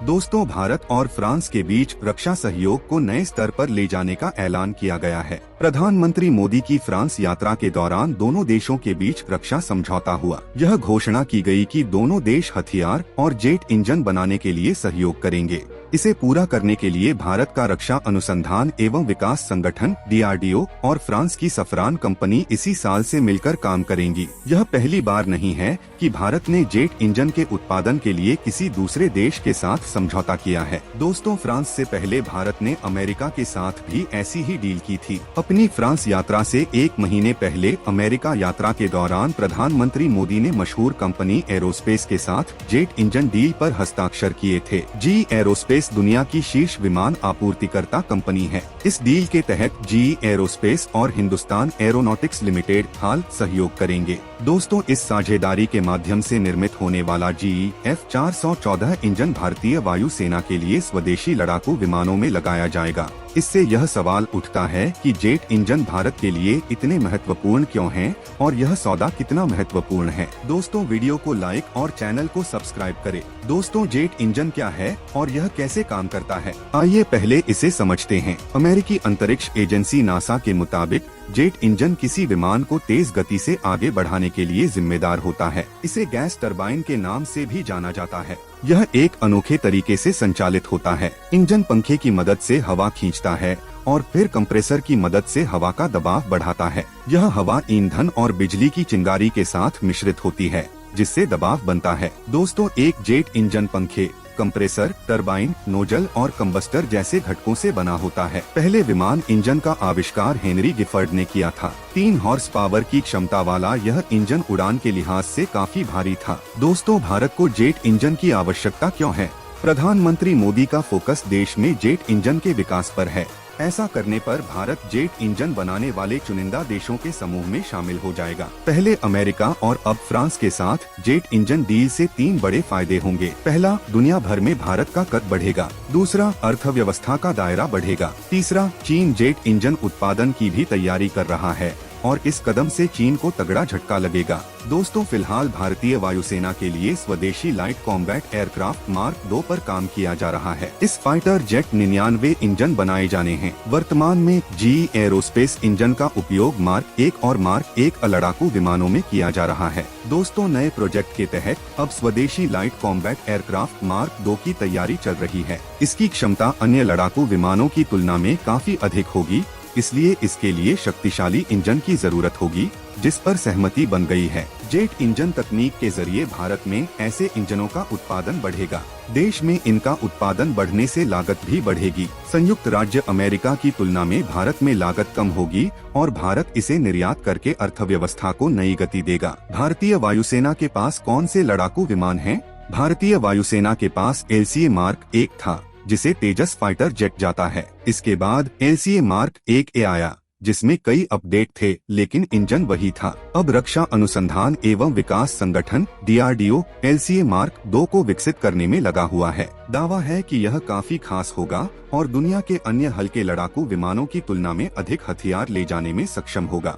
दोस्तों, भारत और फ्रांस के बीच रक्षा सहयोग को नए स्तर पर ले जाने का ऐलान किया गया है। प्रधानमंत्री मोदी की फ्रांस यात्रा के दौरान दोनों देशों के बीच रक्षा समझौता हुआ। यह घोषणा की गई कि दोनों देश हथियार और जेट इंजन बनाने के लिए सहयोग करेंगे। इसे पूरा करने के लिए भारत का रक्षा अनुसंधान एवं विकास संगठन DRDO और फ्रांस की सफरान कंपनी इसी साल से मिलकर काम करेंगी। यह पहली बार नहीं है कि भारत ने जेट इंजन के उत्पादन के लिए किसी दूसरे देश के साथ समझौता किया है। दोस्तों, फ्रांस से पहले भारत ने अमेरिका के साथ भी ऐसी ही डील की थी। अपनी फ्रांस यात्रा से एक महीने पहले अमेरिका यात्रा के दौरान प्रधानमंत्री मोदी ने मशहूर कंपनी एरोस्पेस के साथ जेट इंजन डील पर हस्ताक्षर किए थे। GE एरोस्पेस दुनिया की शीर्ष विमान आपूर्तिकर्ता कंपनी है। इस डील के तहत GE एरोस्पेस और हिंदुस्तान एरोनॉटिक्स लिमिटेड हाल सहयोग करेंगे। दोस्तों, इस साझेदारी के माध्यम से निर्मित होने वाला GE F414 इंजन भारतीय वायुसेना के लिए स्वदेशी लड़ाकू विमानों में लगाया जाएगा। इससे यह सवाल उठता है कि जेट इंजन भारत के लिए इतने महत्वपूर्ण क्यों हैं और यह सौदा कितना महत्वपूर्ण है। दोस्तों, वीडियो को लाइक और चैनल को सब्सक्राइब करें। दोस्तों, जेट इंजन क्या है और यह कैसे काम करता है, आइए पहले इसे समझते हैं। अमेरिकी अंतरिक्ष एजेंसी नासा के मुताबिक जेट इंजन किसी विमान को तेज गति से आगे बढ़ाने के लिए जिम्मेदार होता है। इसे गैस टरबाइन के नाम से भी जाना जाता है। यह एक अनोखे तरीके से संचालित होता है। इंजन पंखे की मदद से हवा खींचता है और फिर कंप्रेसर की मदद से हवा का दबाव बढ़ाता है। यह हवा ईंधन और बिजली की चिंगारी के साथ मिश्रित होती है, जिससे दबाव बनता है। दोस्तों, एक जेट इंजन पंखे, कंप्रेसर, टरबाइन, नोजल और कंबस्टर जैसे घटकों से बना होता है। पहले विमान इंजन का आविष्कार हेनरी गिफर्ड ने किया था। 3 हॉर्स पावर की क्षमता वाला यह इंजन उड़ान के लिहाज से काफी भारी था। दोस्तों, भारत को जेट इंजन की आवश्यकता क्यों है? प्रधानमंत्री मोदी का फोकस देश में जेट इंजन के विकास पर है। ऐसा करने पर भारत जेट इंजन बनाने वाले चुनिंदा देशों के समूह में शामिल हो जाएगा। पहले अमेरिका और अब फ्रांस के साथ जेट इंजन डील से 3 बड़े फायदे होंगे। पहला, दुनिया भर में भारत का कद बढ़ेगा। दूसरा, अर्थव्यवस्था का दायरा बढ़ेगा। तीसरा, चीन जेट इंजन उत्पादन की भी तैयारी कर रहा है और इस कदम से चीन को तगड़ा झटका लगेगा। दोस्तों, फिलहाल भारतीय वायुसेना के लिए स्वदेशी लाइट कॉम्बैट एयरक्राफ्ट मार्क 2 पर काम किया जा रहा है। इस फाइटर जेट 99 इंजन बनाए जाने हैं। वर्तमान में GE एरोस्पेस इंजन का उपयोग मार्क 1 और मार्क 1 लड़ाकू विमानों में किया जा रहा है। दोस्तों, नए प्रोजेक्ट के तहत अब स्वदेशी लाइट कॉम्बैट एयरक्राफ्ट मार्क 2 की तैयारी चल रही है। इसकी क्षमता अन्य लड़ाकू विमानों की तुलना में काफी अधिक होगी, इसलिए इसके लिए शक्तिशाली इंजन की जरूरत होगी, जिस पर सहमति बन गई है। जेट इंजन तकनीक के जरिए भारत में ऐसे इंजनों का उत्पादन बढ़ेगा। देश में इनका उत्पादन बढ़ने से लागत भी बढ़ेगी। संयुक्त राज्य अमेरिका की तुलना में भारत में लागत कम होगी और भारत इसे निर्यात करके अर्थव्यवस्था को नई गति देगा। भारतीय वायुसेना के पास कौन से लड़ाकू विमान हैं? भारतीय वायुसेना के पास LCA मार्क 1 था, जिसे तेजस फाइटर जेट जाता है। इसके बाद LCA मार्क 1A आया, जिसमें कई अपडेट थे, लेकिन इंजन वही था। अब रक्षा अनुसंधान एवं विकास संगठन DRDO LCA मार्क 2 को विकसित करने में लगा हुआ है। दावा है कि यह काफी खास होगा और दुनिया के अन्य हल्के लड़ाकू विमानों की तुलना में अधिक हथियार ले जाने में सक्षम होगा।